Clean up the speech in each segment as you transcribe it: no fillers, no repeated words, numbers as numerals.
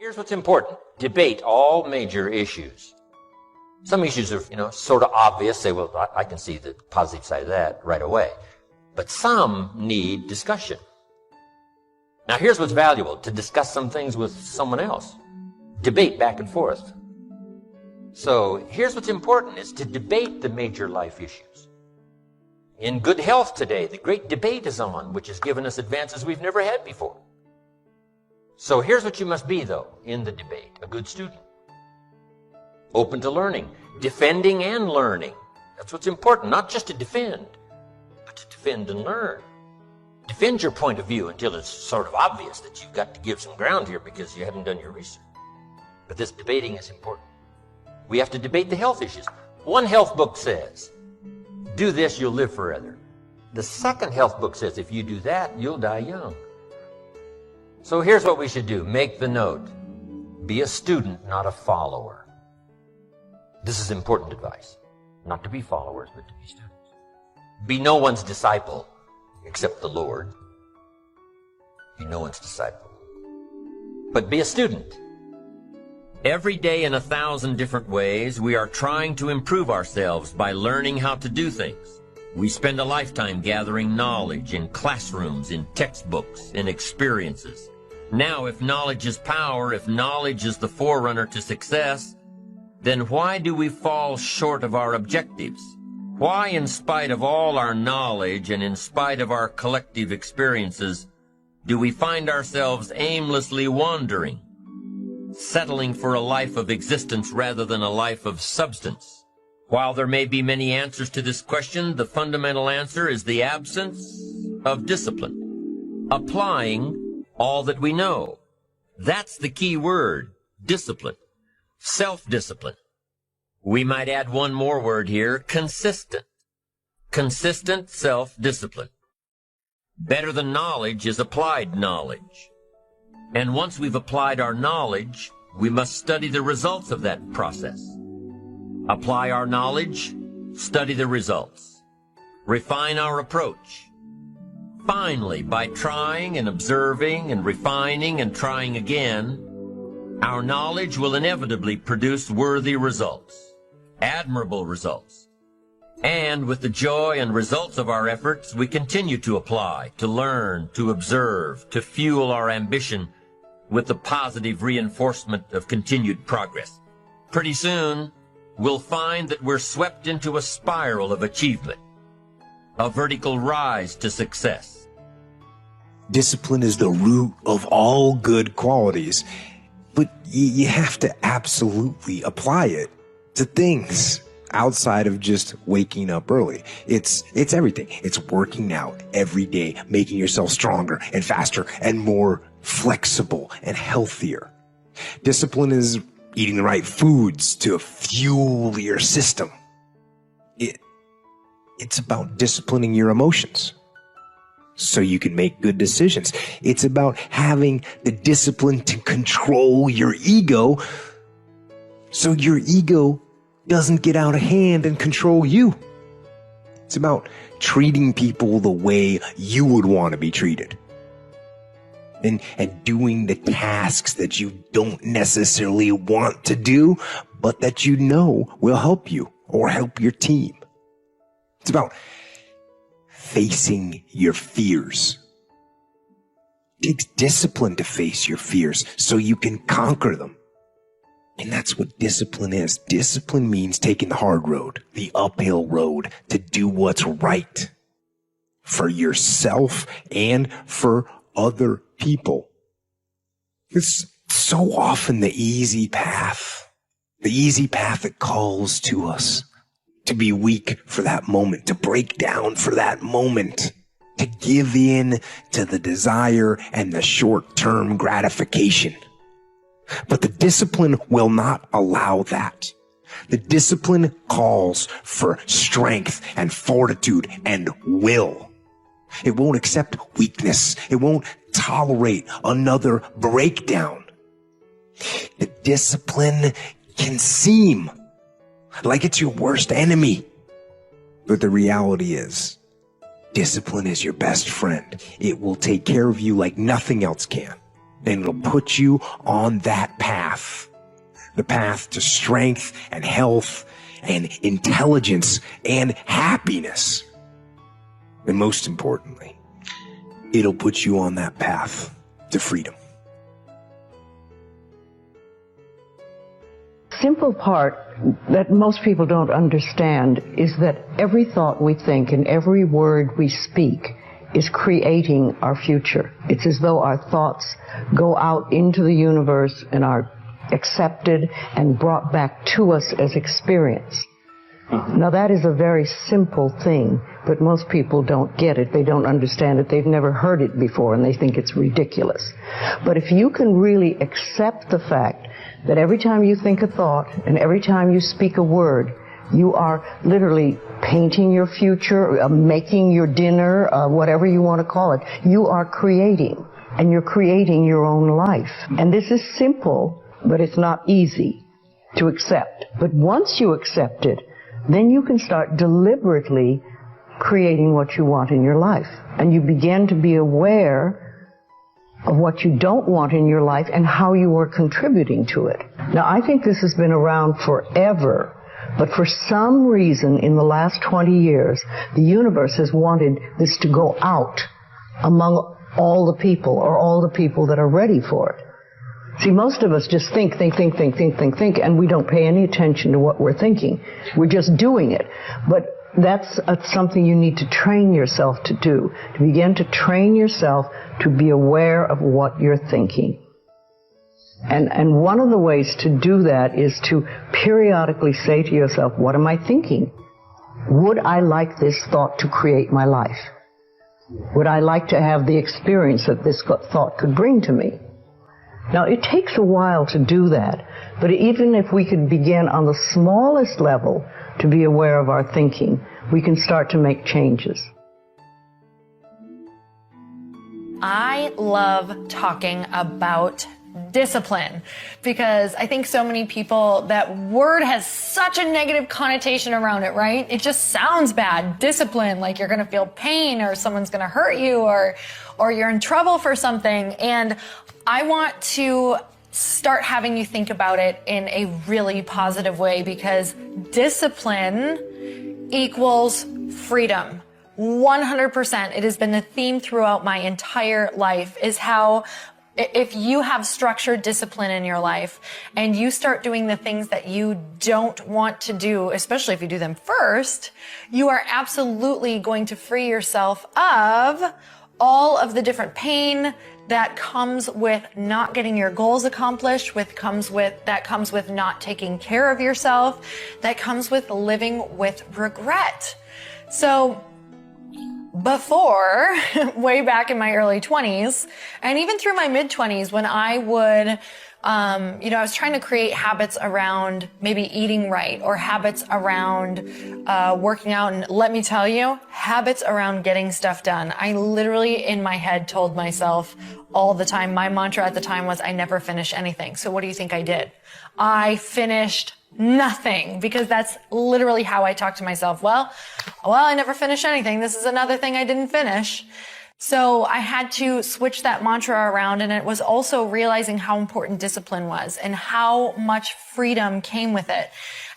Here's what's important. Debate all major issues. Some issues are, sort of obvious. Say, well, I can see the positive side of that right away. But some need discussion. Now, here's what's valuable. To discuss some things with someone else. Debate back and forth. So here's what's important, is to debate the major life issues. In good health today, the great debate is on, which has given us advances we've never had before. So here's what you must be, though, in the debate. A good student. Open to learning. Defending and learning. That's what's important. Not just to defend, but to defend and learn. Defend your point of view until it's sort of obvious that you've got to give some ground here because you haven't done your research. But this debating is important. We have to debate the health issues. One health book says, do this, you'll live forever. The second health book says, if you do that, you'll die young. So here's what we should do. Make the note. Be a student, not a follower. This is important advice. Not to be followers, but to be students. Be no one's disciple except the Lord. Be no one's disciple. But be a student. Every day in 1,000 different ways, we are trying to improve ourselves by learning how to do things. We spend a lifetime gathering knowledge in classrooms, in textbooks, in experiences. Now, if knowledge is power, if knowledge is the forerunner to success, then why do we fall short of our objectives? Why, in spite of all our knowledge and in spite of our collective experiences, do we find ourselves aimlessly wandering, settling for a life of existence rather than a life of substance? While there may be many answers to this question, the fundamental answer is the absence of discipline. Applying all that we know. That's the key word, discipline. Self-discipline. We might add one more word here, consistent. Consistent self-discipline. Better than knowledge is applied knowledge. And once we've applied our knowledge, we must study the results of that process. Apply our knowledge, study the results. Refine our approach. Finally, by trying and observing and refining and trying again, our knowledge will inevitably produce worthy results, admirable results. And with the joy and results of our efforts, we continue to apply, to learn, to observe, to fuel our ambition with the positive reinforcement of continued progress. Pretty soon, we'll find that we're swept into a spiral of achievement, a vertical rise to success. Discipline is the root of all good qualities, but you have to absolutely apply it to things outside of just waking up early. It's everything. It's working out every day, making yourself stronger and faster and more flexible and healthier. Discipline is eating the right foods to fuel your system. It's about disciplining your emotions so you can make good decisions. It's about having the discipline to control your ego so your ego doesn't get out of hand and control you. It's about treating people the way you would want to be treated. And doing the tasks that you don't necessarily want to do, but that you know will help you or help your team. It's about facing your fears. It takes discipline to face your fears so you can conquer them. And that's what discipline is. Discipline means taking the hard road, the uphill road, to do what's right for yourself and for other people. It's so often the easy path that calls to us to be weak for that moment, to break down for that moment, to give in to the desire and the short-term gratification. But the discipline will not allow that. The discipline calls for strength and fortitude and will. It won't accept weakness. It won't tolerate another breakdown. The discipline can seem like it's your worst enemy. But the reality is, discipline is your best friend. It will take care of you like nothing else can. and it'll put you on that path. The path to strength and health and intelligence and happiness. And most importantly, it'll put you on that path to freedom. Simple part that most people don't understand is that every thought we think and every word we speak is creating our future. It's as though our thoughts go out into the universe and are accepted and brought back to us as experience. Now that is a very simple thing, but most people don't get it. They don't understand it. They've never heard it before and they think it's ridiculous. But if you can really accept the fact that every time you think a thought and every time you speak a word, you are literally painting your future, making your dinner, whatever you want to call it. You are creating, and you're creating your own life. And this is simple, but it's not easy to accept. But once you accept it, then you can start deliberately creating what you want in your life. And you begin to be aware of what you don't want in your life and how you are contributing to it. Now, I think this has been around forever, but for some reason in the last 20 years, the universe has wanted this to go out among all the people, or all the people that are ready for it. See, most of us just think, and we don't pay any attention to what we're thinking. We're just doing it. But that's something you need to train yourself to do, to begin to train yourself to be aware of what you're thinking. And one of the ways to do that is to periodically say to yourself, what am I thinking? Would I like this thought to create my life? Would I like to have the experience that this thought could bring to me? Now, it takes a while to do that, but even if we could begin on the smallest level to be aware of our thinking, we can start to make changes. I love talking about discipline because I think so many people, that word has such a negative connotation around it, right? It just sounds bad. Discipline, like you're going to feel pain or someone's going to hurt you or you're in trouble for something. And I want to start having you think about it in a really positive way, because discipline equals freedom. 100%. It has been the theme throughout my entire life, is how if you have structured discipline in your life and you start doing the things that you don't want to do, especially if you do them first, you are absolutely going to free yourself of all of the different pain that comes with not getting your goals accomplished, that comes with not taking care of yourself, that comes with living with regret. So before, way back in my early 20s, and even through my mid 20s, when I would, I was trying to create habits around maybe eating right, or habits around working out. And let me tell you, habits around getting stuff done. I literally in my head told myself all the time, my mantra at the time was, I never finish anything. So what do you think I did? I finished nothing, because that's literally how I talk to myself. Well, I never finished anything. This is another thing I didn't finish. So I had to switch that mantra around, and it was also realizing how important discipline was and how much freedom came with it.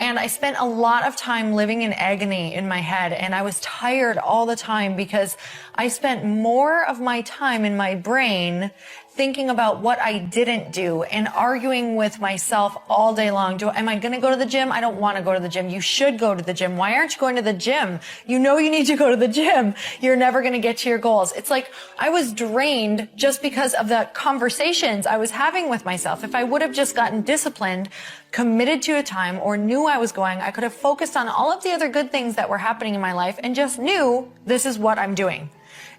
And I spent a lot of time living in agony in my head, and I was tired all the time because I spent more of my time in my brain thinking about what I didn't do and arguing with myself all day long. Am I going to go to the gym? I don't want to go to the gym. You should go to the gym. Why aren't you going to the gym? You know you need to go to the gym. You're never going to get to your goals. It's like I was drained just because of the conversations I was having with myself. If I would have just gotten disciplined, committed to a time, or knew I was going, I could have focused on all of the other good things that were happening in my life and just knew this is what I'm doing.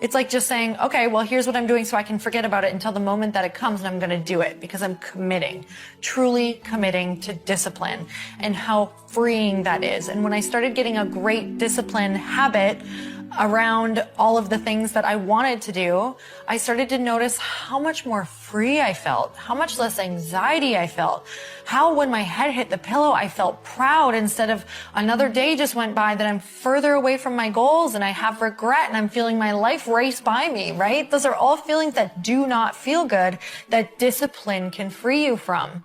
It's like just saying, okay, well, here's what I'm doing so I can forget about it until the moment that it comes, and I'm going to do it because I'm committing, truly committing to discipline, and how freeing that is. And when I started getting a great discipline habit, around all of the things that I wanted to do, I started to notice how much more free I felt, how much less anxiety I felt, how when my head hit the pillow, I felt proud instead of another day just went by that I'm further away from my goals and I have regret and I'm feeling my life race by me, right? Those are all feelings that do not feel good, that discipline can free you from.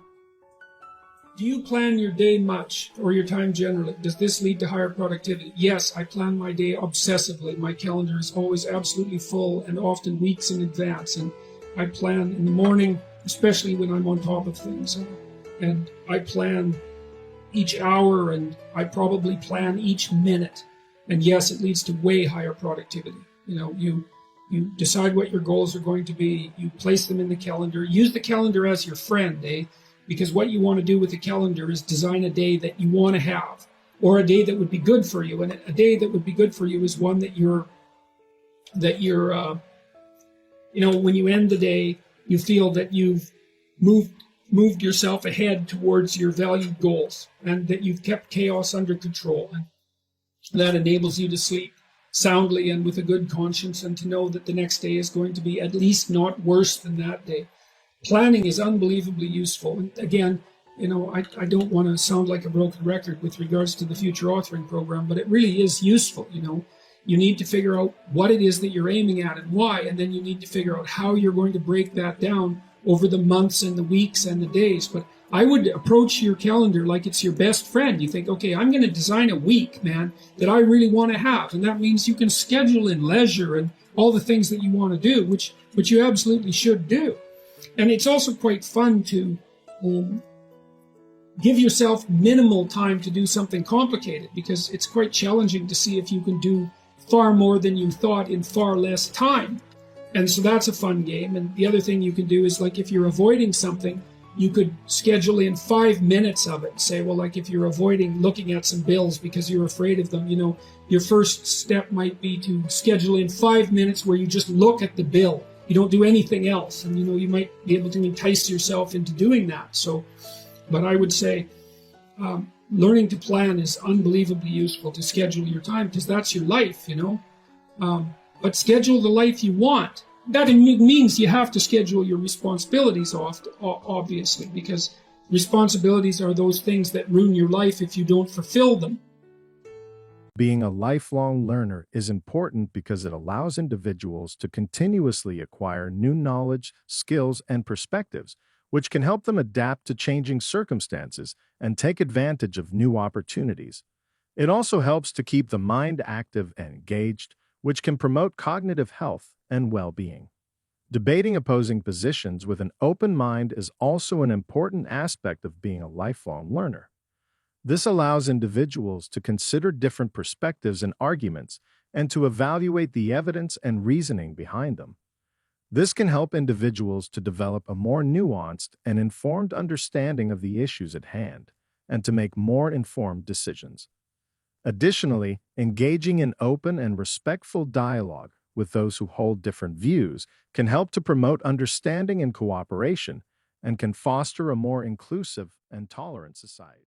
Do you plan your day much, or your time generally? Does this lead to higher productivity? Yes, I plan my day obsessively. My calendar is always absolutely full, and often weeks in advance. And I plan in the morning, especially when I'm on top of things. And I plan each hour, and I probably plan each minute. And yes, it leads to way higher productivity. You decide what your goals are going to be. You place them in the calendar. Use the calendar as your friend, eh? Because what you want to do with the calendar is design a day that you want to have, or a day that would be good for you. And a day that would be good for you is one that you're when you end the day, you feel that you've moved yourself ahead towards your valued goals, and that you've kept chaos under control. And that enables you to sleep soundly and with a good conscience, and to know that the next day is going to be at least not worse than that day. Planning is unbelievably useful. And again, I don't want to sound like a broken record with regards to the future authoring program, but it really is useful. You need to figure out what it is that you're aiming at and why, and then you need to figure out how you're going to break that down over the months and the weeks and the days. But I would approach your calendar like it's your best friend. You think, okay, I'm going to design a week, man, that I really want to have. And that means you can schedule in leisure and all the things that you want to do, which you absolutely should do. And it's also quite fun to give yourself minimal time to do something complicated, because it's quite challenging to see if you can do far more than you thought in far less time. And so that's a fun game. And the other thing you can do is, like, if you're avoiding something, you could schedule in 5 minutes of it. Say, well, like if you're avoiding looking at some bills because you're afraid of them, your first step might be to schedule in 5 minutes where you just look at the bill. You don't do anything else. And, you might be able to entice yourself into doing that. But I would say learning to plan is unbelievably useful, to schedule your time, because that's your life, but schedule the life you want. That means you have to schedule your responsibilities obviously, because responsibilities are those things that ruin your life if you don't fulfill them. Being a lifelong learner is important because it allows individuals to continuously acquire new knowledge, skills, and perspectives, which can help them adapt to changing circumstances and take advantage of new opportunities. It also helps to keep the mind active and engaged, which can promote cognitive health and well-being. Debating opposing positions with an open mind is also an important aspect of being a lifelong learner. This allows individuals to consider different perspectives and arguments and to evaluate the evidence and reasoning behind them. This can help individuals to develop a more nuanced and informed understanding of the issues at hand and to make more informed decisions. Additionally, engaging in open and respectful dialogue with those who hold different views can help to promote understanding and cooperation, and can foster a more inclusive and tolerant society.